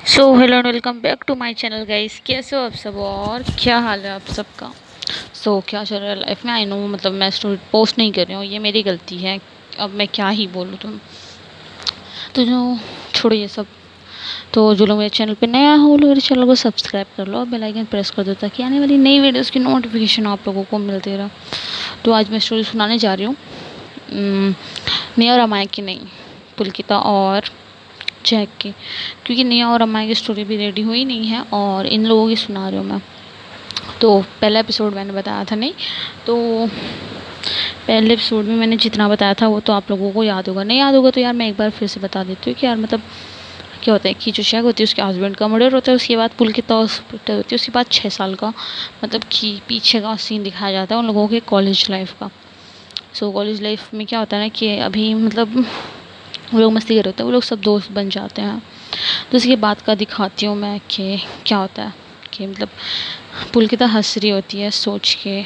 So hello and welcome back to my channel guys. कैसे हो आप सब और क्या हाल है आप सबका। क्या चल रहा है लाइफ में। आई नो मतलब मैं स्टोरी पोस्ट नहीं कर रही हूँ, ये मेरी गलती है। अब मैं क्या ही बोलूँ तो जो छोड़ो ये सब। तो जो लोग मेरे चैनल पे नया हो वो लोग मेरे चैनल को सब्सक्राइब कर लो और बेल आइकन प्रेस कर दो ताकि आने वाली नई वीडियोज़ की नोटिफिकेशन आप लोगों को मिलती रहा। तो आज मैं स्टोरी सुनाने जा रही हूँ निया और अमाया की नहीं, पुलकिता और जैक की, क्योंकि निया और अमाया की स्टोरी भी रेडी हुई नहीं है और इन लोगों की सुना रही हूँ मैं। तो पहला एपिसोड मैंने बताया था नहीं, तो पहले एपिसोड में मैंने जितना बताया था वो तो आप लोगों को याद होगा, नहीं याद होगा तो यार मैं एक बार फिर से बता देती हूँ कि यार मतलब क्या होता है कि जो शैक होती है उसके हस्बैंड का मर्डर होता है, उसके बाद पुलकिता हॉस्पिटल होती है, उसके बाद 6 साल का मतलब कि पीछे का सीन दिखाया जाता है उन लोगों के कॉलेज लाइफ का। कॉलेज लाइफ में क्या होता है ना कि अभी मतलब वो लोग मस्ती कर रहे होते हैं, वो लोग सब दोस्त बन जाते हैं। तो उसके बाद का दिखाती हूँ मैं कि क्या होता है कि मतलब पुलकिता हंस रही होती है सोच के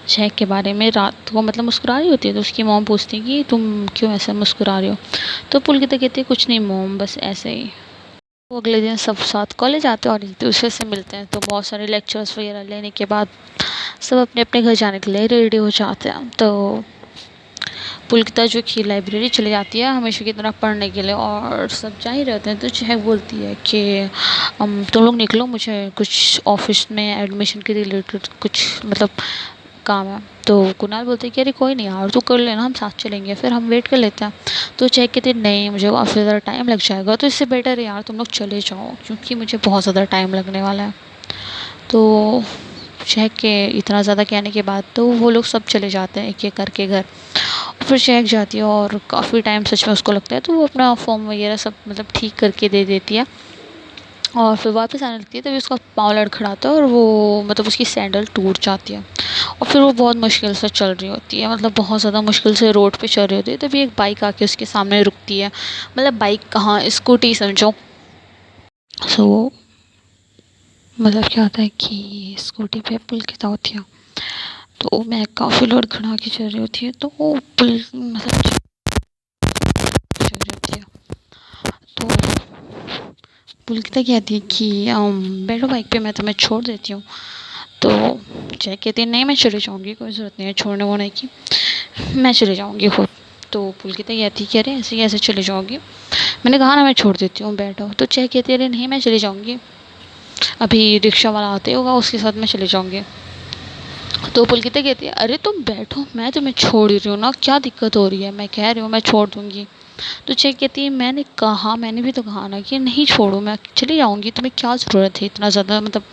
जैक के बारे में, रात को मतलब मुस्कुरा रही होती है। तो उसकी मॉम पूछती है कि तुम क्यों ऐसा मुस्कुरा रही हो। तो पुलकिता कहती है कुछ नहीं मॉम, बस ऐसे ही। वो अगले दिन सब साथ कॉलेज आते हैं और एक दूसरे से मिलते हैं। तो बहुत सारे लेक्चर्स वगैरह लेने के बाद सब अपने अपने घर जाने के लिए रेडी हो जाते हैं। तो पुलकिता जो कि लाइब्रेरी चली जाती है हमेशा की तरह पढ़ने के लिए और सब जा ही रहते हैं। तो चहक बोलती है कि तुम लोग निकलो, मुझे कुछ ऑफिस में एडमिशन के रिलेटेड कुछ मतलब काम है। तो कुणाल बोलते हैं कि अरे कोई नहीं यार तू कर लेना, हम साथ चलेंगे, फिर हम वेट कर लेते हैं। तो चहक कहती है नहीं मुझे काफ़ी ज़्यादा टाइम लग जाएगा, तो इससे बेटर है यार तुम लोग चले जाओ क्योंकि मुझे बहुत ज़्यादा टाइम लगने वाला है। तो चहक के इतना ज़्यादा कहने के बाद तो वो लोग सब चले जाते हैं एक एक करके घर। फिर चहक जाती है और काफ़ी टाइम सच में उसको लगता है, तो वो अपना फॉर्म वगैरह सब मतलब ठीक करके दे देती है और फिर वापस आने लगती है। तभी उसका पाँव लड़खड़ाता है और वो मतलब उसकी सैंडल टूट जाती है और फिर वो बहुत मुश्किल से चल रही होती है, मतलब बहुत ज़्यादा मुश्किल से रोड पे चल रही होती है। तभी एक बाइक आके उसके सामने रुकती है, मतलब बाइक कहाँ, स्कूटी समझो। सो मतलब क्या होता है कि स्कूटी पे पुलकिता होती है, तो मैं काफ़ी लड़खड़ा के चल रही होती है, तो वो पुल मतलब चल रही होती है। तो पुलकिता कहती है कि बैठो बाइक पे, मैं तुम्हें छोड़ देती हूँ। तो जय कहती है नहीं मैं चली जाऊँगी, कोई ज़रूरत नहीं है छोड़ने वोड़ने की, मैं चली जाऊँगी खुद। तो पुलकिता कहती है कि अरे ऐसे कैसे चले जाओगी, मैंने कहा ना मैं छोड़ देती हूँ बैठो। तो जय कहती है अरे नहीं मैं चली जाऊँगी, अभी रिक्शा वाला आते होगा उसके साथ मैं चले जाऊँगी। तो पुलकिता कहती है अरे तुम बैठो, मैं तुम्हें छोड़ ही रही हूँ ना, क्या दिक्कत हो रही है, मैं कह रही हूँ मैं छोड़ दूँगी। तो चेक कहती है मैंने भी तो कहा ना कि नहीं छोड़ो, मैं चली जाऊँगी, तुम्हें क्या ज़रूरत है इतना ज़्यादा मतलब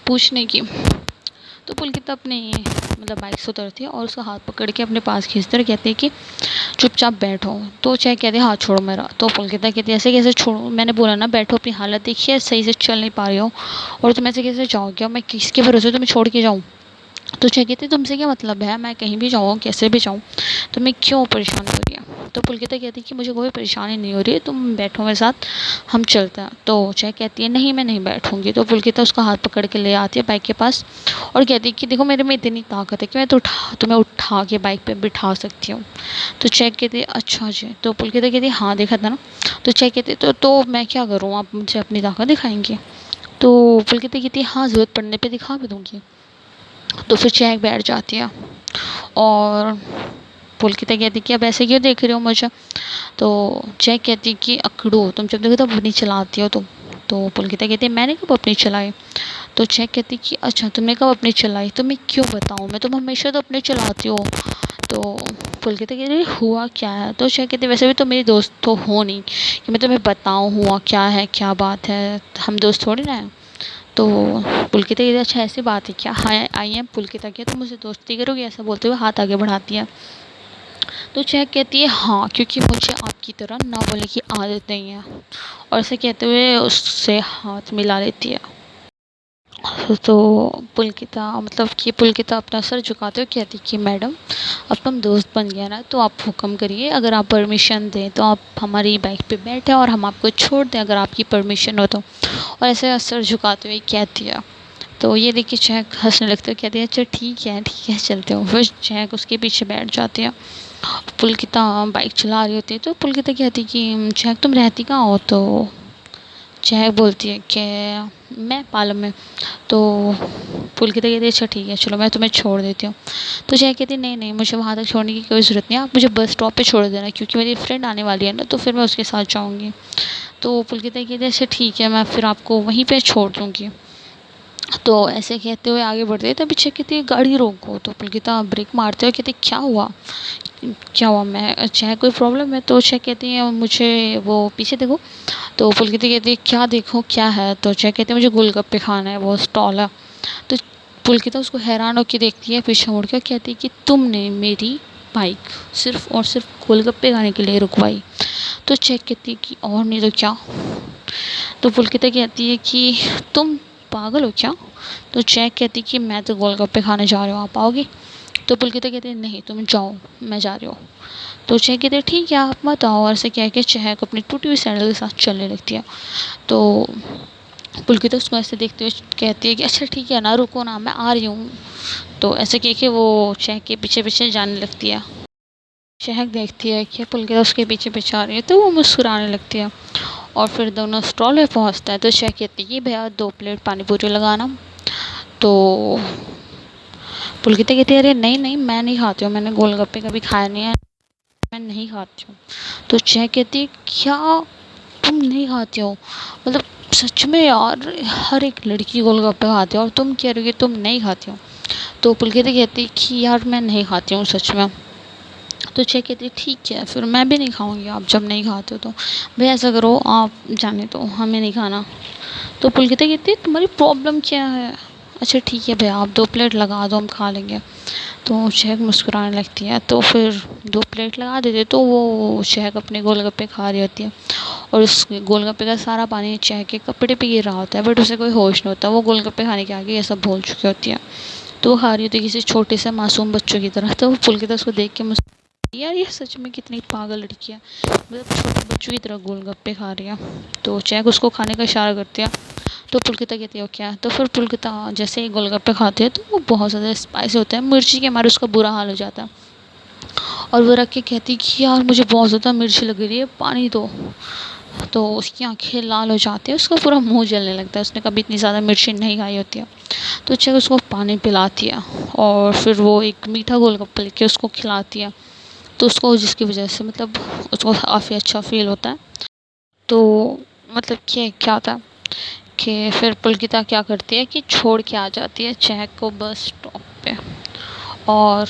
पूछने की। तो पुलकिता अपने मतलब बाइक से उतरती है और उसका हाथ पकड़ के अपने पास खींचते और कहती है कि चुपचाप बैठो। तो चेक कहती है हाथ छोड़ो मेरा। तो पुलकिता कहती है ऐसे कैसे छोड़ो, मैंने बोला ना बैठो, अपनी हालत देखिए सही से चल नहीं पा रही हो और तुम ऐसे कैसे जाओगे, और मैं किसके भरोसे तुम्हें छोड़ के जाऊँ। तो चेक कहती तुमसे क्या मतलब है, मैं कहीं भी जाऊँ कैसे भी जाऊँ, तुम्हें क्यों परेशानी हो रही है। तो पुलकिता कहती है कि मुझे कोई परेशानी नहीं हो रही है, तुम बैठो मेरे साथ, हम चलते हैं। तो चेक कहती है नहीं मैं नहीं बैठूंगी। तो पुलकिता उसका हाथ पकड़ के ले आती है बाइक के पास और कहती है कि देखो मेरे में इतनी ताकत है कि मैं तो तुम्हें उठा के बाइक पे बिठा सकती हूँ। तो चेक कहती है अच्छा जी। तो पुलकिता कहती है हाँ देखा था ना। तो चेक कहती है तो मैं क्या करूँ, आप मुझे अपनी ताकत दिखाएंगे। तो पुलकिता कहती है हाँ ज़रूरत पड़ने पर दिखा भी दूँगी। तो फिर चेक बैठ जाती है और पुलकिता कहती कि अब ऐसे क्यों देख रहे हो मुझे। तो चेक कहती कि अकड़ू तुम जब देखो तब अपनी चलाती हो तुम। तो पुलकिता कहती है मैंने कब अपनी चलाई। तो चेक कहती कि अच्छा तुमने कब अपनी चलाई, तो मैं क्यों बताऊँ, मैं तुम हमेशा तो अपने चलाती हो। तो पुलकिता कहती है हुआ क्या है। तो चेक कहती वैसे भी तो मेरी दोस्त तो हो नहीं कि मैं तुम्हें बताऊँ हुआ क्या है क्या बात है, हम दोस्त थोड़ी ना हैं। तो पुलकिता कहती अच्छा ऐसी बात है क्या, हाँ आई एम पुलकिता, क्या तुम मुझसे दोस्ती करोगे, ऐसा बोलते हुए हाथ आगे बढ़ाती है। तो चेक कहती है हाँ क्योंकि मुझे आपकी तरह ना बोलने की आदत नहीं है, और ऐसे कहते हुए उससे हाथ मिला लेती है। तो पुलकिता मतलब कि पुलकिता अपना सर झुकाते हुए कहती कि मैडम अब तुम दोस्त बन गया ना, तो आप हुक्म करिए, अगर आप परमिशन दें तो आप हमारी बाइक पे बैठे और हम आपको छोड़ दें अगर आपकी परमिशन हो तो। और ऐसे सर झुकाते हुए कहती है। तो ये देखिए चहक हंसने लगती है, कहती है अच्छा ठीक है चलते हो। फिर चहक उसके पीछे बैठ जाती है। पुलकिता बाइक चला रही होती है तो पुलकिता कहती कि चहक तुम रहती कहाँ हो। तो चहक बोलती है कि मैं पालम में। तो पुलकिता कहती है अच्छा ठीक है चलो मैं तुम्हें छोड़ देती हूँ। तो चहक कहती है नहीं नहीं मुझे वहाँ तक छोड़ने की कोई ज़रूरत नहीं है, आप मुझे बस स्टॉप पे छोड़ देना क्योंकि मेरी फ्रेंड आने वाली है ना, तो फिर मैं उसके साथ जाऊँगी। तो पुलकिता कहती है अच्छा ठीक है मैं फिर आपको वहीं पर छोड़ दूँगी। तो ऐसे कहते हुए आगे बढ़ते तभी चेक कहती है गाड़ी रोको। तो पुलकिता ब्रेक मारते हुए कहती क्या हुआ, क्या हुआ, मैं चाहे कोई प्रॉब्लम है। तो चेक कहती है मुझे वो पीछे देखो। तो पुलकिता कहती है क्या देखो क्या है। तो चेक कहती है मुझे गोलगप्पे खाना है, वो स्टॉल है। तो पुलकिता उसको हैरान होकर देखती है, पीछे मुड़ कर कहती है कि तुमने मेरी बाइक सिर्फ और सिर्फ गोलगप्पे खाने के लिए रुकवाई। तो चेक कहती है कि और नहीं तो क्या। तो पुलकिता कहती है कि तुम पागल हो क्या। तो चेक कहती कि मैं तो गोलगप्पे खाने जा रही हूँ, आप आओगे। तो पुलकिता कहती है नहीं तुम जाओ मैं जा रही हूँ। तो चेक कहती है ठीक है आप मत आओ, और ऐसे कह के चहक अपनी टूटी हुई सैंडल के साथ चलने लगती है। तो पुलकिता उसको ऐसे देखते हुए कहती है कि अच्छा ठीक है ना रुको ना मैं आ रही हूँ। तो ऐसे कह के वो चहक के पीछे पीछे जाने लगती है। चहक देखती है कि पुलकिता उसके पीछे पीछे आ रही है तो वो मुस्कुराने लगती है। और फिर दोनों स्टॉल पे पहुँचता है तो चहक कहती है कि भैया 2 प्लेट पानी पूरी लगाना। तो पुलकिता कहती है अरे नहीं नहीं मैं नहीं खाती हूँ, मैंने गोलगप्पे कभी खाया नहीं है, मैं नहीं खाती हूँ। तो चहक कहती है क्या तुम नहीं खाती हो, मतलब सच में यार हर एक लड़की गोलगप्पे खाती है और तुम कह रही हो कि तुम नहीं खाती हो। तो पुलकिता कहती है कि यार मैं नहीं खाती हूँ सच में। तो चहक कहती है ठीक है फिर मैं भी नहीं खाऊंगी, आप जब नहीं खाते हो तो भाई ऐसा करो आप जाने दो हमें नहीं खाना। तो पुलकिता कहती है तुम्हारी प्रॉब्लम क्या है। अच्छा ठीक है भैया आप 2 प्लेट लगा दो हम खा लेंगे। तो चहक मुस्कुराने लगती है तो फिर 2 प्लेट लगा देते तो वो चहक अपने गोलगप्पे खा रही होती है और उस गोलगप्पे का सारा पानी चहक के कपड़े पे गिर रहा होता है, बट उसे कोई होश नहीं होता, वो गोलगप्पे खाने के आगे ये सब भूल चुकी होती है। तो वो खा रही होती है किसी छोटे से मासूम बच्चों की तरह। तो वो पुलकिता उसको देख के यार ये सच में कितनी पागल लड़की है, मतलब छोटे बच्चों की तरह गोलगप्पे खा रही है। तो चहक उसको खाने का इशारा करती है। तो पुलकिता कहती है क्या है। तो फिर पुलकिता जैसे ही गोलगप्पे खाते हैं तो वो बहुत ज़्यादा स्पाइसी होते हैं, मिर्ची के मारे उसका बुरा हाल हो जाता है। और वो रख के कहती है कि यार मुझे बहुत ज़्यादा मिर्ची लग रही है पानी दो। तो उसकी आंखें लाल हो जाती है, उसका पूरा मुंह जलने लगता है, उसने कभी इतनी ज़्यादा मिर्ची नहीं खाई होती है। तो चहक उसको पानी पिलाती है और फिर वो एक मीठा गोलगप्पा लेके उसको खिलाती है। तो उसको जिसकी वजह से मतलब उसको काफ़ी अच्छा फील होता है। तो मतलब कि क्या होता है कि फिर पुलकिता क्या करती है कि छोड़ के आ जाती है चहक को बस स्टॉप पे। और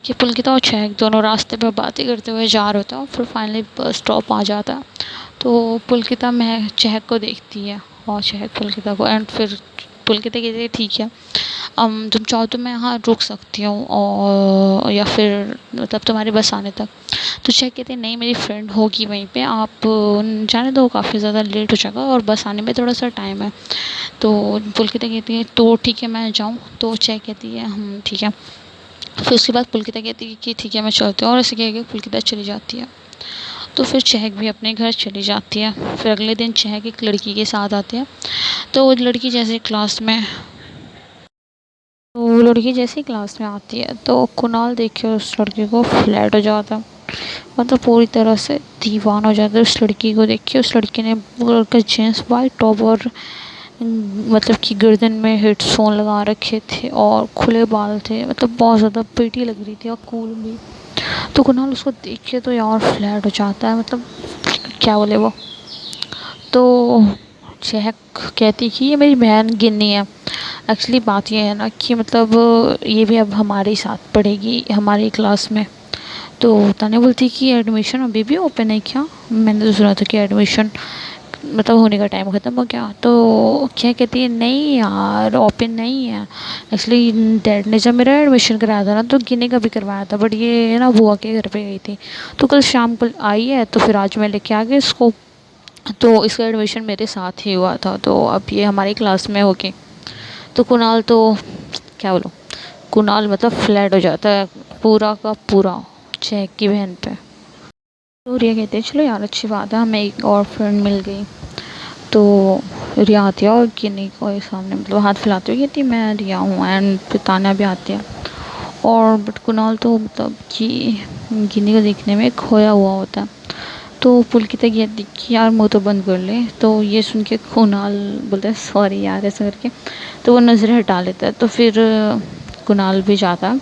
कि पुलकिता और चहक दोनों रास्ते पे बातें करते हुए जा रहे होते हैं और फिर फाइनली बस स्टॉप आ जाता है। तो पुलकिता में चहक को देखती है और चहक पुलकिता को, एंड फिर पुलकिता कहती है ठीक है तुम चाहो तो मैं यहाँ रुक सकती हूँ और या फिर मतलब तुम्हारे बस आने तक। तो चहक कहती है नहीं मेरी फ्रेंड होगी वहीं पे, आप जाने दो काफ़ी ज़्यादा लेट हो जाएगा और बस आने में थोड़ा सा टाइम है। तो पुलकिता कहती है तो ठीक है मैं जाऊँ। तो चहक कहती है हम ठीक है। फिर उसके बाद पुलकिता कहती है कि ठीक है मैं चलती हूँ, और ऐसे कह के पुलकिता चली जाती है। तो फिर चहक भी अपने घर चली जाती है। फिर अगले दिन चहक एक लड़की के साथ आती है। तो वो लड़की जैसे क्लास में तो वो लड़की जैसे ही क्लास में आती है तो कुणाल देख के उस लड़की को फ्लैट हो जाता है, मतलब पूरी तरह से दीवाना हो जाता है उस लड़की को देख के। उस लड़की ने ब्लू कलर का जीन्स वाइट टॉप और मतलब कि गर्दन में हेडफोन लगा रखे थे और खुले बाल थे, मतलब बहुत ज़्यादा प्रिटी लग रही थी और कूल भी। तो कुणाल उसको देख के तो यार फ्लैट हो जाता है, मतलब क्या बोले वो। तो चहक कहती कि ये मेरी बहन गिन्नी है। एक्चुअली बात ये है ना कि मतलब ये भी अब हमारे ही साथ पढ़ेगी हमारी क्लास में। तो ताने बोलती कि एडमिशन अभी भी ओपन है क्या, मैंने तो सुना था कि एडमिशन मतलब होने का टाइम ख़त्म हो गया। तो क्या कहती है नहीं यार ओपन नहीं है, एक्चुअली डैड ने जब मेरा एडमिशन कराया था ना तो गिन्नी का भी करवाया था, बट ये ना बुआ के घर पे गई थी तो कल शाम को आई है तो फिर आज मैं लेके आ गई इसको। तो इसका एडमिशन मेरे साथ ही हुआ था तो अब ये हमारी क्लास में होगी। तो कुणाल तो क्या बोलूँ, कुणाल मतलब फ्लैट हो जाता है पूरा का पूरा चहक की बहन पे। तो रिया कहते हैं चलो यार अच्छी बात है हमें एक और फ्रेंड मिल गई। तो रिया आती है और गिन्नी को सामने मतलब हाथ फैलाती हुई कहती मैं रिया हूँ, एंड फिर तान्या भी आती है। और बट कुणाल तो मतलब कि गिन्नी को देखने में खोया हुआ होता है। तो पुलकिता कहती कि यार मुँह तो बंद कर ले। तो ये सुन के कुणाल बोलता है सॉरी यार ऐसा करके। तो वो नज़रें हटा लेता है। तो फिर कुणाल भी जाता है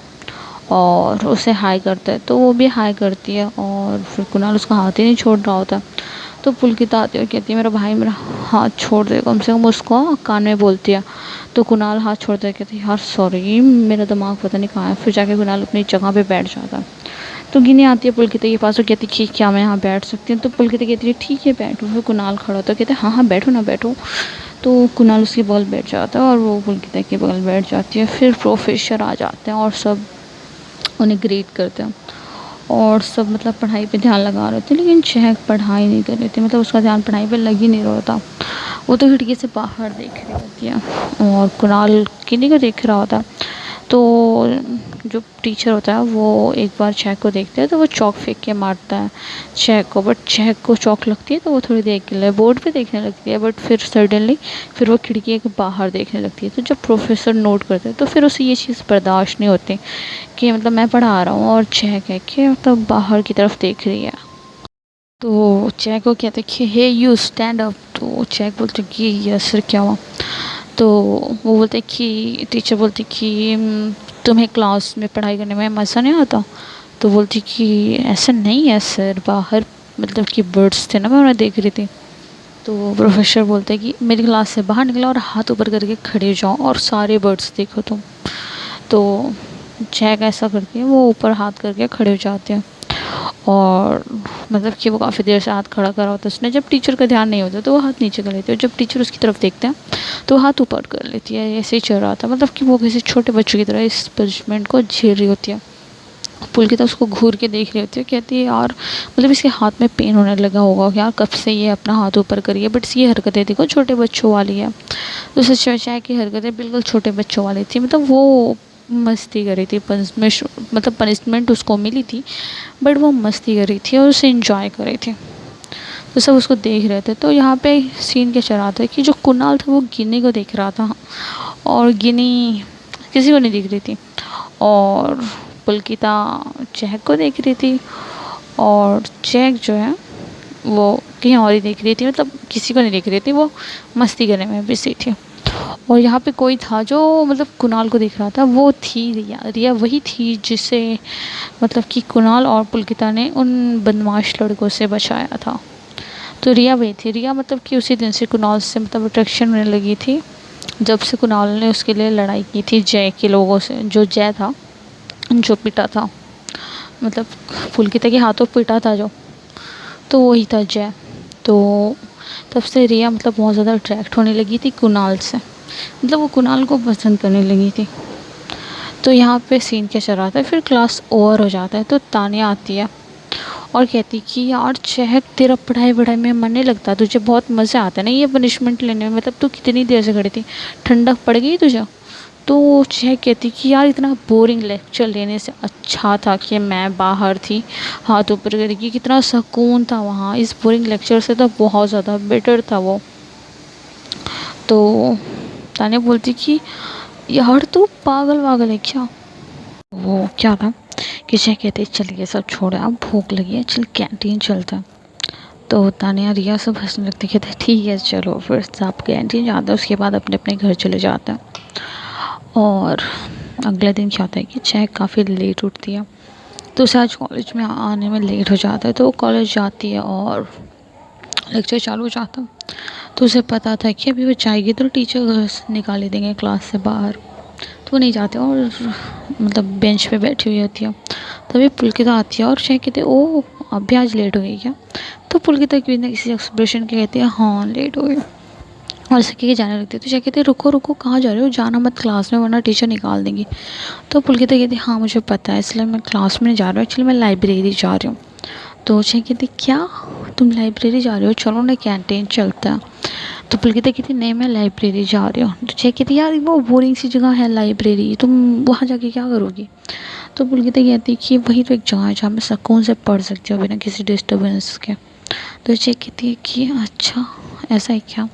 और उसे हाय करता है। तो वो भी हाय करती है और फिर कुणाल उसका हाथ ही नहीं छोड़ रहा होता। तो पुलकिता आती है और कहती है मेरा भाई मेरा हाथ छोड़ दे, कम से कम उसको कान में बोलती है। तो कुणाल हाथ छोड़ता है, कहती है यार सॉरी मेरा दिमाग पता नहीं कहाँ है। फिर जाके कुणाल अपनी जगह पे बैठ जाता है। तो गिनी आती है पुलकिता के पास और कहती है कि क्या मैं यहाँ बैठ सकती हूँ। तो पुलकिता कहती है ठीक है बैठो। फिर कुणाल खड़ा होता है, कहते हैं हाँ हाँ बैठो ना बैठो। तो कुणाल उसके बगल बैठ जाता है और वो पुलकिता के बगल बैठ जाती है। फिर प्रोफेसर आ जाते हैं और सब उन्हें ग्रीट करते हैं और सब मतलब पढ़ाई पे ध्यान लगा रहे थे। लेकिन चहक पढ़ाई नहीं कर रही थी, मतलब उसका ध्यान पढ़ाई पे लग ही नहीं रहा था। वो तो खिड़की से बाहर देख रही होती है और कुणाल किन्हीं को देख रहा होता। तो जो टीचर होता है वो एक बार चहक को देखता है तो वो चौक फेंक के मारता है चहक को। बट चहक को चौक लगती है तो वो थोड़ी देर के लिए बोर्ड पे देखने लगती है। बट फिर सडनली फिर वो खिड़की के बाहर देखने लगती है। तो जब प्रोफेसर नोट करते हैं तो फिर उसे ये चीज़ बर्दाश्त नहीं होती कि मतलब मैं पढ़ा रहा हूँ और चहक है कि मतलब बाहर की तरफ देख रही है। तो चहक को कहते कि हे यू स्टैंड अप। तो चहक बोलते कि यस सर क्या हुआ। तो वो बोलते कि टीचर बोलती कि तुम्हें क्लास में पढ़ाई करने में मज़ा नहीं आता। तो बोलती कि ऐसा नहीं है सर, बाहर मतलब कि बर्ड्स थे ना मैं उन्हें देख रही थी। तो प्रोफेसर बोलते कि मेरी क्लास से बाहर निकलो और हाथ ऊपर करके खड़े हो जाओ और सारे बर्ड्स देखो तुम। तो चैक ऐसा करती है, वो ऊपर हाथ करके खड़े हो जाते हैं और मतलब कि वो काफ़ी देर से हाथ खड़ा करा होता है उसने। जब टीचर का ध्यान नहीं होता तो वो हाथ नीचे कर लेती है और जब टीचर उसकी तरफ देखते हैं तो हाथ ऊपर कर लेती है। ऐसे ही चल रहा था, मतलब कि वो किसी छोटे बच्चों की तरह इस पनिशमेंट को झेल रही होती है। पुलकिता उसको घूर के देख रही होती है, कहती है यार मतलब इसके हाथ में पेन होने लगा होगा यार, कब से ये अपना हाथ ऊपर करिए। बट ये हरकतें देखो छोटे बच्चों वाली है। तो सच चाय की हरकतें बिल्कुल छोटे बच्चों वाली थी, मतलब वो मस्ती कर रही थी। पनिशमेंट मतलब पनिशमेंट उसको मिली थी बट वो मस्ती कर रही थी और उसे इंजॉय कर रही थी। तो सब उसको देख रहे थे। तो यहाँ पे सीन क्या चल रहा था कि जो कुणाल था वो गिनी को देख रहा था और गिनी किसी को नहीं दिख रही थी और पुलकिता चहक को देख रही थी और चहक जो है वो कहीं और ही देख रही थी, मतलब किसी को नहीं देख रही थी, वो मस्ती करने में बिजी थी। और यहाँ पे कोई था जो मतलब कुणाल को देख रहा था, वो थी रिया। रिया वही थी जिसे मतलब कि कुणाल और पुलकिता ने उन बदमाश लड़कों से बचाया था। तो रिया वही थी। रिया मतलब कि उसी दिन से कुणाल से मतलब अट्रैक्शन होने लगी थी जब से कुणाल ने उसके लिए लड़ाई की थी जय के लोगों से। जो जय था जो पिटा था, मतलब पुलकिता के हाथों पिटा था जो, तो वही था जय। तो तब से रिया मतलब बहुत ज़्यादा अट्रैक्ट होने लगी थी कुणाल से, मतलब वो कुणाल को पसंद करने लगी थी। तो यहाँ पे सीन क्या चल रहा था, फिर क्लास ओवर हो जाता है तो तानिया आती है और कहती कि यार चहक तेरा पढ़ाई वढ़ाई में मन नहीं लगता, तुझे बहुत मज़ा आता है ना ये पनिशमेंट लेने में, मतलब तू कितनी देर से खड़ी थी, ठंडक पड़ गई तुझे। तो चहक कहती कि यार इतना बोरिंग लेक्चर लेने से अच्छा था कि मैं बाहर थी हाथ ऊपर करके, कितना सुकून था वहाँ, इस बोरिंग लेक्चर से तो बहुत ज़्यादा बेटर था वो। तो तानिया बोलती कि यार तू पागल वागल है क्या। वो क्या था कि चहक कहते चलिए सब छोड़, अब भूख लगी है चल कैंटीन चलता है। तो तानिया रिया सब हंसने लगती, कहते ठीक है चलो। फिर सब कैंटीन जाते हैं, उसके बाद अपने अपने घर चले जाते हैं। और अगले दिन क्या होता है कि चहक काफ़ी लेट उठती है तो उसे आज कॉलेज में आने में लेट हो जाता है। तो वो कॉलेज जाती है और लेक्चर चालू हो जाता है। तो उसे पता था कि अभी वो जाएगी तो टीचर घर से निकाल ही देंगे क्लास से बाहर, तो वो नहीं जाते और मतलब बेंच पे बैठी हुई होती है। तभी पुलकिता आती है और चहक कहते ओ अभी आज लेट हो गई क्या। तो पुलकिता की बिना किसी एक्सप्रेशन के कहती है हाँ लेट हो गई और ऐसे कह के जाने लगती है। तो चहक कहते रुको रुको कहाँ जा रहे हो, जाना मत क्लास में वरना टीचर निकाल देंगी। तो पुलकिता कहती हाँ मुझे पता है इसलिए मैं क्लास में नहीं जा रहा हूँ, एक्चुअली मैं लाइब्रेरी जा रही हूँ। तो चहक कहती क्या तुम लाइब्रेरी जा रहे हो, चलो ना कैंटीन चलता है। तो पुलकिता कहती नहीं मैं लाइब्रेरी जा रही हूँ। तो चहक कहती यार वो बोरिंग सी जगह है लाइब्रेरी, तुम वहाँ जाके क्या करोगी। तो पुलकिता कहती कि वही तो एक जगह है जहाँ मैं सुकून से पढ़ सकती हूँ बिना किसी डिस्टर्बेंस के। तो चहक कहती है कि अच्छा ऐसा है क्या,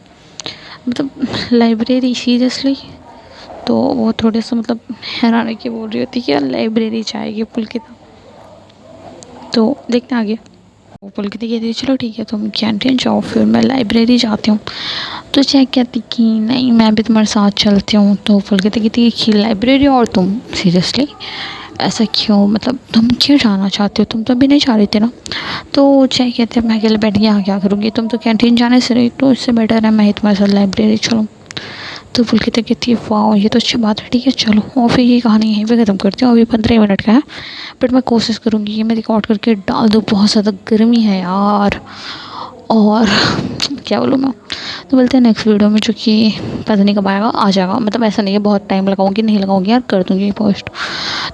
मतलब लाइब्रेरी सीरियसली। तो वो थोड़े से मतलब हैरान की बोल रही होती कि यार लाइब्रेरी जाएगी पुलकिता। तो देखते आगे। वो बोल के कहती चलो ठीक है तुम कैंटीन जाओ, फिर मैं लाइब्रेरी जाती हूँ। तो चेक कहती कि नहीं मैं भी तुम्हारे साथ चलती हूँ। तो बोल के कहती कि लाइब्रेरी और तुम सीरियसली ऐसा क्यों, मतलब तुम क्यों जाना चाहती हो, तुम तो अभी नहीं जा रही थी ना। तो चेक कहते मैं अकेले बैठ के यहाँ क्या करूँगी, तुम तो कैंटीन जाने से रही, तो इससे बेटर है मैं ही तुम्हारे साथ लाइब्रेरी चलूँ। तो पुलकित कहती है वाह ये तो अच्छी बात है, ठीक है चलो। और फिर ये कहानी यहीं पे ख़त्म करती हूँ, अभी 15 मिनट का है बट मैं कोशिश करूँगी कि मैं रिकॉर्ड करके डाल दूँ। बहुत ज़्यादा गर्मी है यार, और क्या बोलूँ मैं। तो मिलते हैं नेक्स्ट वीडियो में, जो कि पता नहीं कब आएगा, आ जाएगा, मतलब ऐसा नहीं है बहुत टाइम लगाऊंगी, नहीं लगाऊंगी यार, कर दूँगी पोस्ट।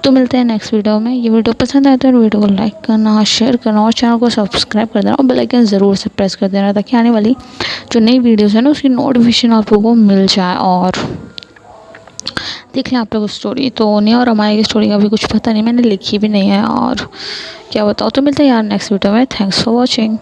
तो मिलते हैं नेक्स्ट वीडियो में। ये वीडियो पसंद आए तो वीडियो को लाइक करना, शेयर करना और चैनल को सब्सक्राइब कर देना और बेल आइकन ज़रूर से प्रेस कर देना, ताकि आने वाली जो नई वीडियोज़ है ना उसकी नोटिफिकेशन आप लोगों को मिल जाए। और देख लें आप लोग स्टोरी तो नहीं, और हमारी स्टोरी का भी कुछ पता नहीं, मैंने लिखी भी नहीं है और क्या बताओ। तो मिलते हैं यार नेक्स्ट वीडियो में। Thanks for watching.